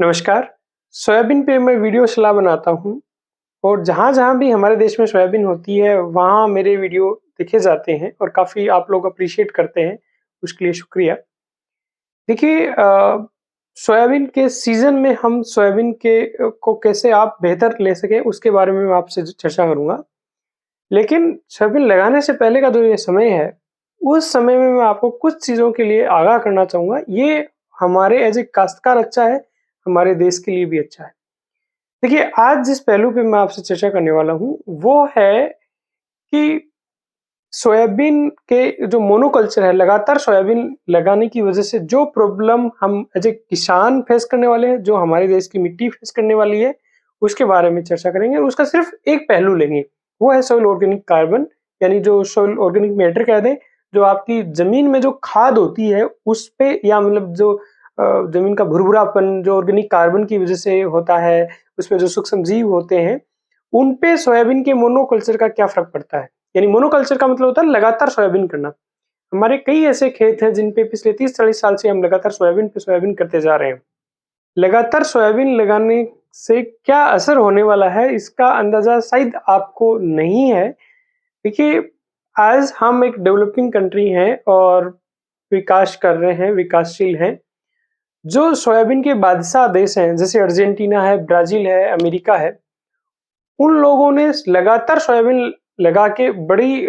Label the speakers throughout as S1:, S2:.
S1: नमस्कार। सोयाबीन पे मैं वीडियो सलाह बनाता हूँ और जहाँ-जहाँ भी हमारे देश में सोयाबीन होती है, वहाँ मेरे वीडियो देखे जाते हैं और काफ़ी आप लोग एप्रिशिएट करते हैं, उसके लिए शुक्रिया। देखिए सोयाबीन के सीज़न में हम सोयाबीन को कैसे आप बेहतर ले सकें, उसके बारे में मैं आपसे चर्चा करूँगा। लेकिन सोयाबीन लगाने से पहले का जो ये समय है, उस समय में मैं आपको कुछ चीज़ों के लिए आगाह करना चाहूँगा। ये हमारे एज़ ए काश्तकार अच्छा है, हमारे देश के लिए भी अच्छा है। देखिए, आज जिस पहलू पे मैं आपसे चर्चा करने वाला हूँ, वो है कि सोयाबीन के जो मोनोकल्चर है, लगातार सोयाबीन लगाने की वजह से जो प्रॉब्लम हम एज़ ए किसान फेस करने वाले हैं, जो हमारे देश की मिट्टी फेस करने वाली है, उसके बारे में चर्चा करेंगे और उसका सिर्फ़ एक पहलू लेंगे, वो है सॉइल ऑर्गेनिक कार्बन यानी जो सॉइल ऑर्गेनिक मैटर कह दें, जो आपकी ज़मीन में जो खाद होती है, उस पे या मतलब जो ज़मीन का भुरभुरापन जो ऑर्गेनिक कार्बन की वजह से होता है, उसमें जो सूक्ष्म जीव होते हैं, उन पे सोयाबीन के मोनोकल्चर का क्या फ़र्क पड़ता है? यानी मोनोकल्चर का मतलब होता है लगातार सोयाबीन करना। हमारे कई ऐसे खेत हैं जिन पे पिछले 30-40 साल से हम लगातार सोयाबीन पे सोयाबीन करते जा रहे हैं। लगातार सोयाबीन लगाने से क्या असर होने वाला है इसका अंदाज़ा शायद आपको नहीं है। देखिए, आज हम एक डेवलपिंग कंट्री हैं और विकास कर रहे हैं, विकासशील हैं। जो सोयाबीन के बादशाह देश हैं, जैसे अर्जेंटीना है, ब्राज़ील है, अमेरिका है, उन लोगों ने लगातार सोयाबीन लगा के बड़ी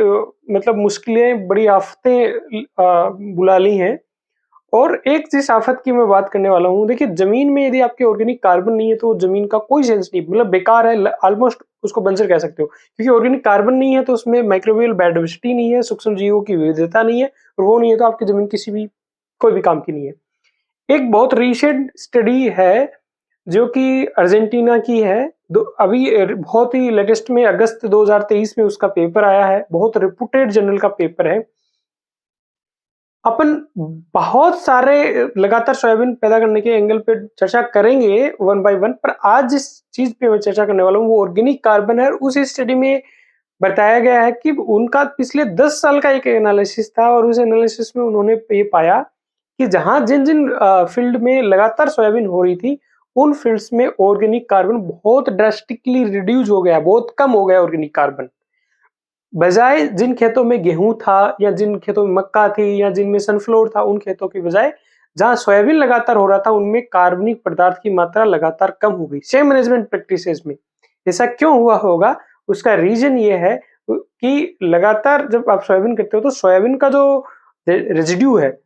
S1: मतलब मुश्किलें, बड़ी आफ़तें बुला ली हैं और एक जिस आफ़त की मैं बात करने वाला हूँ, देखिए ज़मीन में यदि आपके ऑर्गेनिक कार्बन नहीं है, तो ज़मीन का कोई सेंस नहीं, मतलब बेकार है, ऑलमोस्ट उसको बंजर कह सकते हो। क्योंकि ऑर्गेनिक कार्बन नहीं है, तो उसमें माइक्रोबियल बायोडायवर्सिटी नहीं है, सूक्ष्म जीवों की विविधता नहीं है और वो नहीं है, तो आपकी ज़मीन किसी भी कोई भी काम की नहीं है। एक बहुत रीसेंट स्टडी है जो कि अर्जेंटीना की है। अभी बहुत ही लेटेस्ट में अगस्त 2023 में उसका पेपर आया है, बहुत रिप्यूटेड जर्नल का पेपर है। अपन बहुत सारे लगातार सोयाबीन पैदा करने के एंगल पे चर्चा करेंगे वन बाय वन, पर आज जिस चीज़ पे मैं चर्चा करने वाला हूँ वो ऑर्गेनिक कार्बन है और उस स्टडी में बताया गया है कि उनका पिछले 10 साल का एक एनालिसिस था और उस एनालिसिस में उन्होंने ये पाया कि जहाँ जिन-जिन फील्ड में लगातार सोयाबीन हो रही थी, उन फील्ड्स में ऑर्गेनिक कार्बन बहुत ड्रास्टिकली रिड्यूस हो गया, बहुत कम हो गया ऑर्गेनिक कार्बन। बजाय जिन खेतों में गेहूँ था या जिन खेतों में मक्का थी या जिनमें सनफ्लावर था, उन खेतों की बजाय जहाँ सोयाबीन लगातार हो रहा था, उनमें कार्बनिक पदार्थ की मात्रा लगातार कम हो गई, सेम मैनेजमेंट प्रैक्टिसेस में। ऐसा क्यों हुआ होगा? उसका रीज़न ये है कि लगातार जब आप सोयाबीन करते हो, तो सोयाबीन का जो रेज़िड्यू है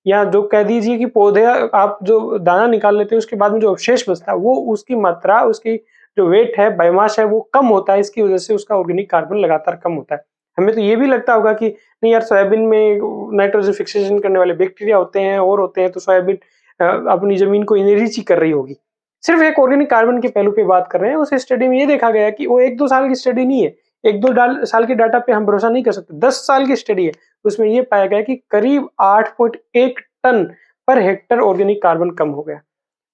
S1: या जो कह दीजिए कि पौधे आप जो दाना निकाल लेते हो, उसके बाद में जो अवशेष बचता है, वो उसकी मात्रा, उसकी जो वेट है, बायोमास है, वो कम होता है, इसकी वजह से उसका ऑर्गेनिक कार्बन लगातार कम होता है। हमें तो ये भी लगता होगा कि नहीं यार, सोयाबीन में नाइट्रोजन फिक्सेशन करने वाले बैक्टीरिया होते हैं और होते हैं, तो सोयाबीन अपनी ज़मीन को इनरिच ही कर रही होगी। सिर्फ़ एक ऑर्गेनिक कार्बन के पहलू पे बात कर रहे हैं, उस स्टडी में ये देखा गया कि वो 1-2 साल की स्टडी नहीं है, 1-2 साल के डाटा पे हम भरोसा नहीं कर सकते, 10 साल की स्टडी है। उसमें ये पाया गया कि करीब 8.1 ton per hectare organic carbon कम हो गया।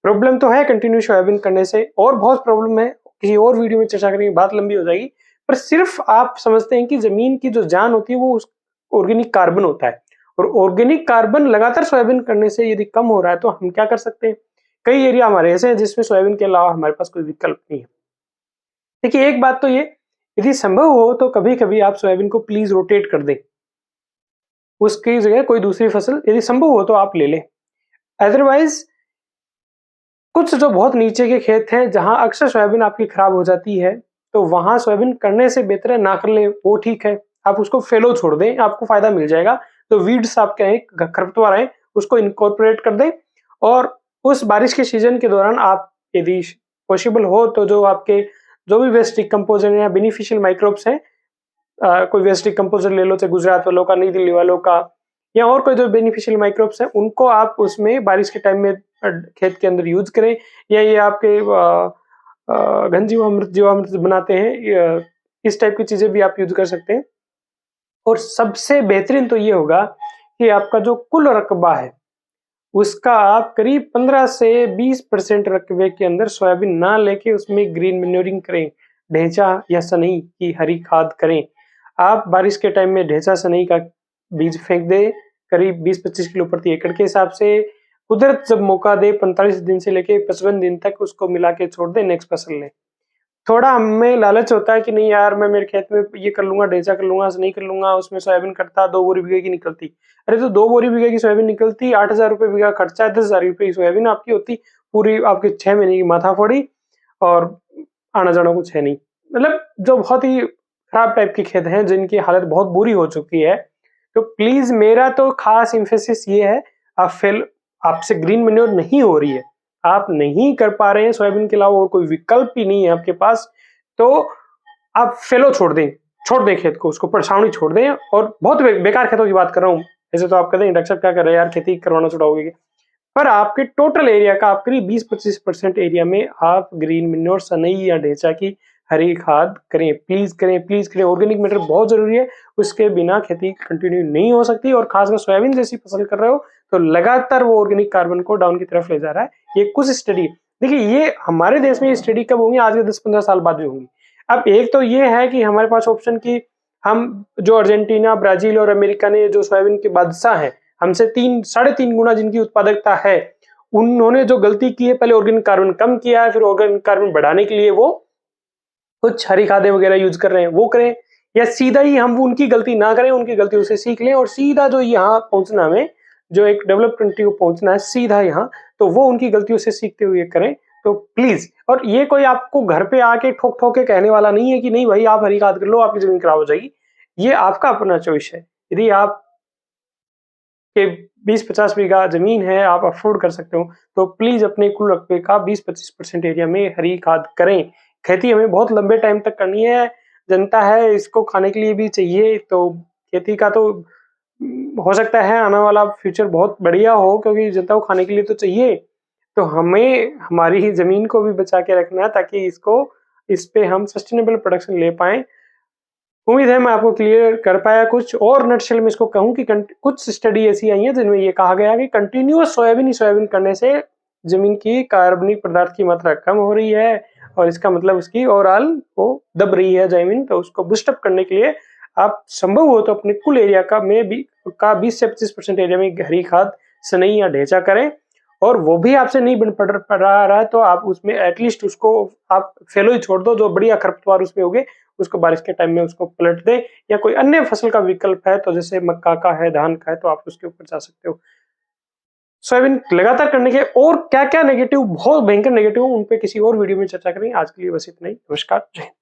S1: प्रॉब्लम तो है कंटिन्यू सोयाबीन करने से और बहुत प्रॉब्लम है, किसी और वीडियो में चर्चा करेंगे, बात लंबी हो जाएगी। पर सिर्फ आप समझते हैं कि ज़मीन की जो जान होती है वो उस ऑर्गेनिक कार्बन होता है और ऑर्गेनिक कार्बन लगातार सोयाबीन करने से यदि कम हो रहा है तो हम क्या कर सकते हैं? कई एरिया हमारे ऐसे हैं जिसमें सोयाबीन के अलावा हमारे पास कोई विकल्प नहीं है। देखिए, एक बात तो ये, यदि संभव हो तो कभी-कभी आप सोयाबीन को प्लीज़ रोटेट कर दें। उसकी जगह कोई दूसरी फसल यदि संभव हो तो आप ले लें। अदरवाइज़ कुछ जो बहुत नीचे के खेत हैं, जहाँ अक्सर सोयाबीन आपकी खराब हो जाती है, तो वहाँ सोयाबीन करने से बेहतर है ना कर लें, वो ठीक है। आप उसको फैलो छोड़ दें, आपको फ़ायदा मिल जाएगा। जो वीड्स आपके हैं, खरपतवार हैं, उसको इनकॉर्पोरेट कर दें और उस बारिश के सीज़न के दौरान आप यदि पॉसिबल हो तो जो आपके जो भी वेस्ट डिकम्पोज़र या बेनिफिशियल माइक्रोब्स हैं, कोई वेस्ट डिकम्पोज़र ले लो, चाहे गुजरात वालों का, नई दिल्ली वालों का या और कोई जो बेनिफिशियल माइक्रोब्स हैं, उनको आप उसमें बारिश के टाइम में खेत के अंदर यूज़ करें या ये आपके घन जीवामृत जीवामृत बनाते हैं, इस टाइप की चीज़ें भी आप यूज़ कर सकते हैं। और सबसे बेहतरीन तो ये होगा कि आपका जो कुल रकबा है, उसका आप करीब 15 से 20% रकबे के अंदर सोयाबीन ना लेके उसमें ग्रीन मैन्योरिंग करें, ढैंचा या सनई की हरी खाद करें। आप बारिश के टाइम में ढैंचा सनई का बीज फेंक दें, करीब 20-25 किलो प्रति एकड़ के हिसाब से कुदरत जब मौका दे 45 दिन से लेके 55 दिन तक उसको मिला के छोड़ दे, नेक्स्ट फसल ले। थोड़ा हमें लालच होता है कि नहीं यार, मैं मेरे खेत में ये कर लूंगा, ढेंचा कर लूंगा, नहीं कर लूंगा, उसमें सोयाबीन करता 2 बोरी बीघे की निकलती। अरे तो 2 बोरी बीघे की सोयाबीन निकलती, 8,000 रुपये बीघा खर्चा है, 10,000 रुपये की सोयाबीन आपकी होती, पूरी आपके 6 महीने की माथा फोड़ी, और आना जाना कुछ है नहीं। मतलब जो बहुत ही खराब टाइप के खेत हैं, जिनकी हालत बहुत बुरी हो चुकी है, तो प्लीज मेरा तो खास इम्फेसिस ये है, आपसे ग्रीन मैन्योर नहीं हो रही है, आप नहीं कर पा रहे हैं, सोयाबीन के अलावा और कोई विकल्प ही नहीं है आपके पास, तो आप फेलो छोड़ दें खेत को, उसको परछावनी छोड़ दें। और बहुत बेकार खेतों की बात कर रहा हूँ। ऐसे तो आप कहते हैं डॉक्टर साहब क्या कर रहे हैं यार, खेती करवाना छुड़ाओगे, पर आपके टोटल एरिया का, आप करीब 20-25% एरिया में आप ग्रीन मैन्योर, सनई या ढेंचा की हरी खाद करें, प्लीज करें, प्लीज करें। ऑर्गेनिक मैटर बहुत जरूरी है, उसके बिना खेती कंटिन्यू नहीं हो सकती। और खासकर सोयाबीन जैसी फसल कर रहे हो तो लगातार वो ऑर्गेनिक कार्बन को डाउन की तरफ ले जा रहा है। ये कुछ स्टडी, देखिए ये हमारे देश में ये स्टडी कब होंगी, आज के 10-15 साल बाद में होंगी। अब एक तो ये है कि हमारे पास ऑप्शन की, हम जो अर्जेंटीना, ब्राजील और अमेरिका ने जो सोयाबीन के बादशाह हैं, हमसे 3-3.5 गुना जिनकी उत्पादकता है, उन्होंने जो गलती की है, पहले ऑर्गेनिक कार्बन कम किया है, फिर ऑर्गेनिक कार्बन बढ़ाने के लिए वो कुछ हरी खादें वगैरह यूज कर रहे हैं, वो करें। या सीधा ही हम उनकी गलती ना करें, उनकी गलतियों से सीख लें, और सीधा जो यहाँ पहुंचना, हमें जो एक डेवलप कंट्री को पहुंचना है सीधा यहाँ, तो वो उनकी गलतियों से सीखते हुए करें। तो प्लीज, और ये कोई आपको घर पे आके ठोक ठोक के कहने वाला नहीं है कि नहीं भाई आप हरी खाद कर लो, आपकी जमीन खराब हो जाएगी। ये आपका अपना चॉइस है। यदि आप के 20-50 बीघा जमीन है, आप अफोर्ड कर सकते हो, तो प्लीज अपने कुल रकबे का 20-25% एरिया में हरी खाद करें। खेती हमें बहुत लंबे टाइम तक करनी है, जनता है इसको खाने के लिए भी चाहिए, तो खेती का तो हो सकता है आने वाला फ्यूचर बहुत बढ़िया हो, क्योंकि जनता को खाने के लिए तो चाहिए। तो हमें हमारी ही जमीन को भी बचा के रखना है, ताकि इस पे हम सस्टेनेबल प्रोडक्शन ले पाए। उम्मीद है मैं आपको क्लियर कर पाया कुछ। और नटशेल में इसको कहूं कि कुछ स्टडी ऐसी आई है जिनमें ये कहा गया है कि कंटिन्यूअस सोयाबीन करने से जमीन की कार्बनिक पदार्थ की मात्रा कम हो रही है, और इसका मतलब उसकी ओवरऑल वो दब रही है जमीन। तो उसको बूस्टअप करने के लिए आप संभव हो तो अपने कुल एरिया का 20 से 25% एरिया में हरी खाद, सनई या ढेंचा करें। और वो भी आपसे नहीं बन पड़ रहा है तो आप उसमें एटलीस्ट उसको आप फेलो ही छोड़ दो, जो बढ़िया खरपतवार उसमें होगे उसको बारिश के टाइम में उसको पलट दे। या कोई अन्य फसल का विकल्प है, तो जैसे मक्का का है, धान का है, तो आप उसके ऊपर जा सकते हो। सोयाबीन लगातार करने के और क्या क्या नेगेटिव, बहुत भयंकर नेगेटिव, उन पे किसी और वीडियो में चर्चा करेंगे। आज के लिए बस इतना ही। नमस्कार, जय हिंद।